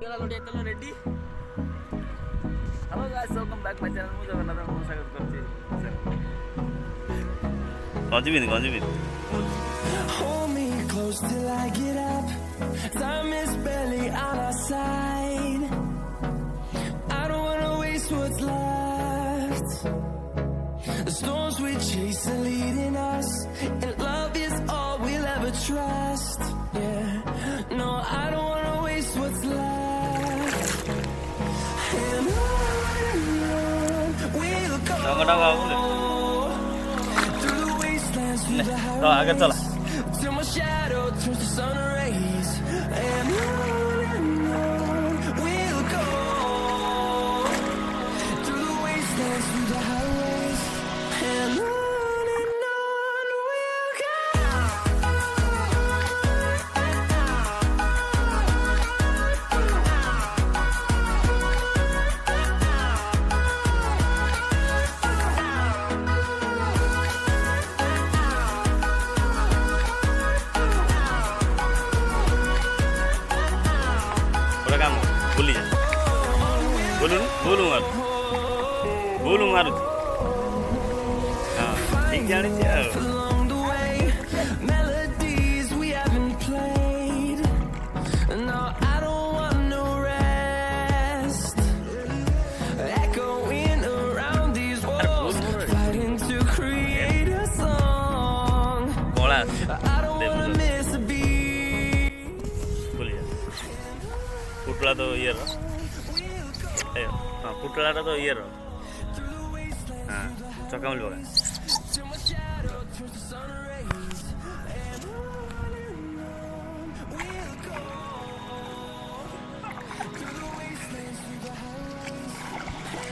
Ready hello guys welcome back my channel मुझे जगन्नाथ ମୁଁ ସ୍ୱାଗତ କରୁଛି ଗଞ୍ଜିବିନି Hold me close till I get up. Time is barely on our side. I don't wanna waste what's left. The storms we chase are leading us, and love is all we'll ever trust. Yeah, no, I don't wanna waste what's left. And on we'll go. Through the wastelands, through the highways, till my shadow turns to sun rays. And on we'll go. Through the wastelands, through the highways, and on we'll go. काम भूली जा बोलू मारू हाँ ठीक जानी Along the way, melodies we haven't played. No, I don't want no rest. Echoing around these walls, fighting to create a song. I don't wanna miss a beat. भूली जा पुटला तो ये हाँ पुटला तो ये हाँ चक्का मिल बगा Till my shadow turns to sun rays. And on we'll go. Through the wastelands, through the highways,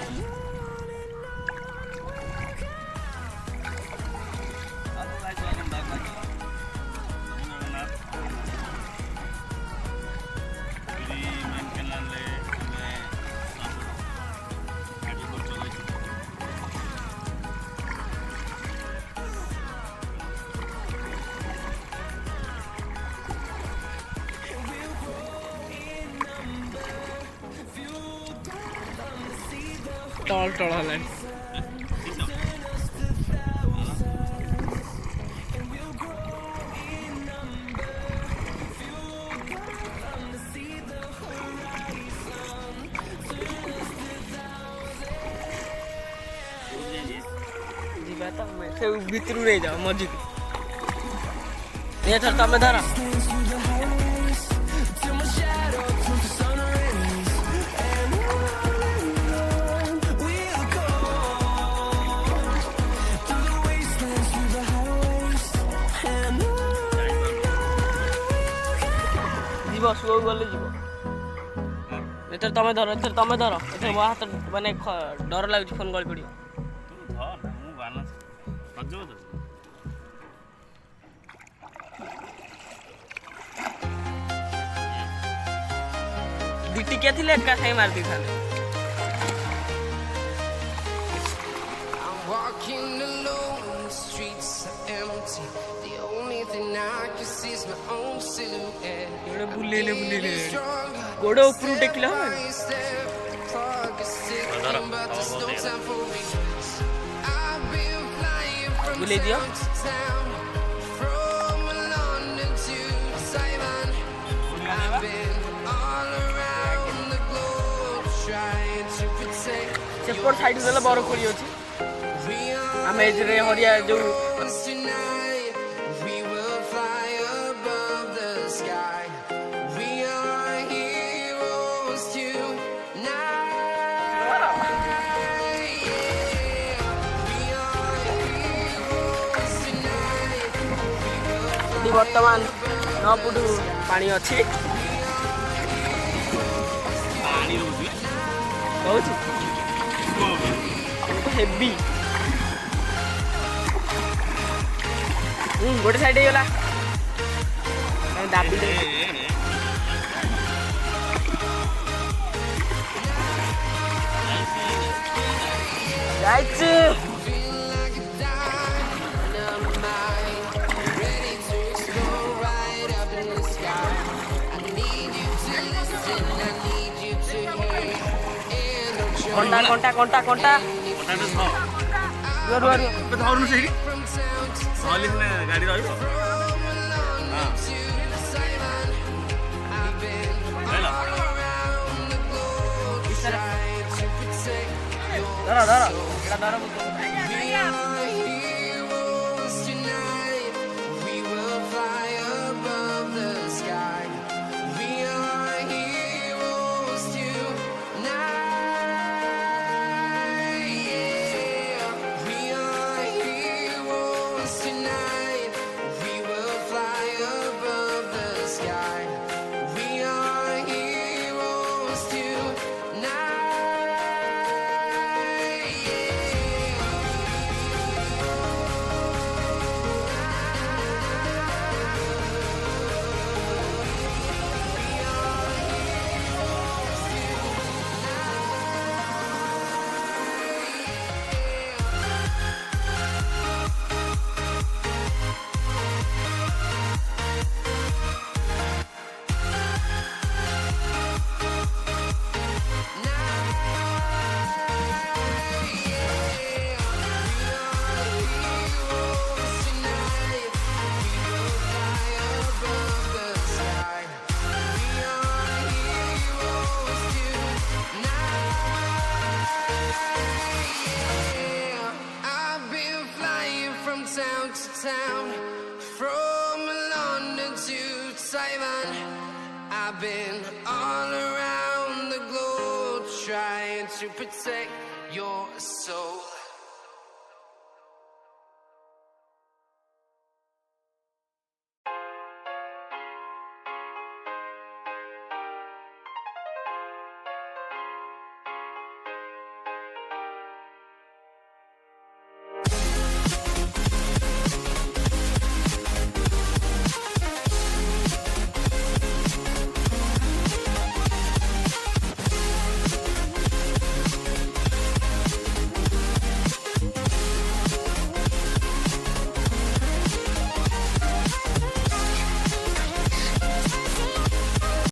and on we'll go. टॉल है से भीतर नहीं जाओ मस्जिद ये थरता में धरा Till my shadow turns to sun rays. And on we'll go. Through the wastelands, through the highways, and on जीव शुभ गले जीव एथर तमे धर एथर मो हाथ माने डर लागुची फोन गଳି पड़ियो दिटी क्या थी लेट का सही मारती था Walking alone, the streets are empty. The only thing I can see is my own silhouette. ये बुले ले Stronger, गोड़ो ऊपर tequila step, clock is ticking, but there's no time for regrets. I've been flying from बुले दिया town to town, from London to Taiwan. I've been all around the globe trying to protect. सेपट साइड देला बरो कोली अछि We are हम एजरे हरिया जो tonight, we will fly above the sky. We are heroes tonight. Yeah. We are heroes tonight. दी वर्तमान 9 foot पानी अछि पानी रोजी बहुत हेवी गोटे साइड गला दाबी दे जाइछ Feel like a dynamite, ready to explode right up in the sky. I need you to listen. I need କଣ୍ଟା କଣ୍ଟା କଣ୍ଟା କଣ୍ଟା କଣ୍ଟାକ୍ଟ ଧର ରୁହ ରୁହ ରୁହ ଏବେ ଧରୁନୁ ସେଇଠି ଧରିଲେ ସିନା ଗାଡ଼ି ରହିବ ହେଲା ଧର ଧର ଏଇଟା ଧର ମୁଁ Heroes tonight, we will fly above the sky. We are heroes tonight. Yeah. We are heroes tonight. We will fly above the sky. We are heroes tonight. Yeah. I've been flying from town to town, from London to Taiwan. I've been all around the globe trying to protect your soul.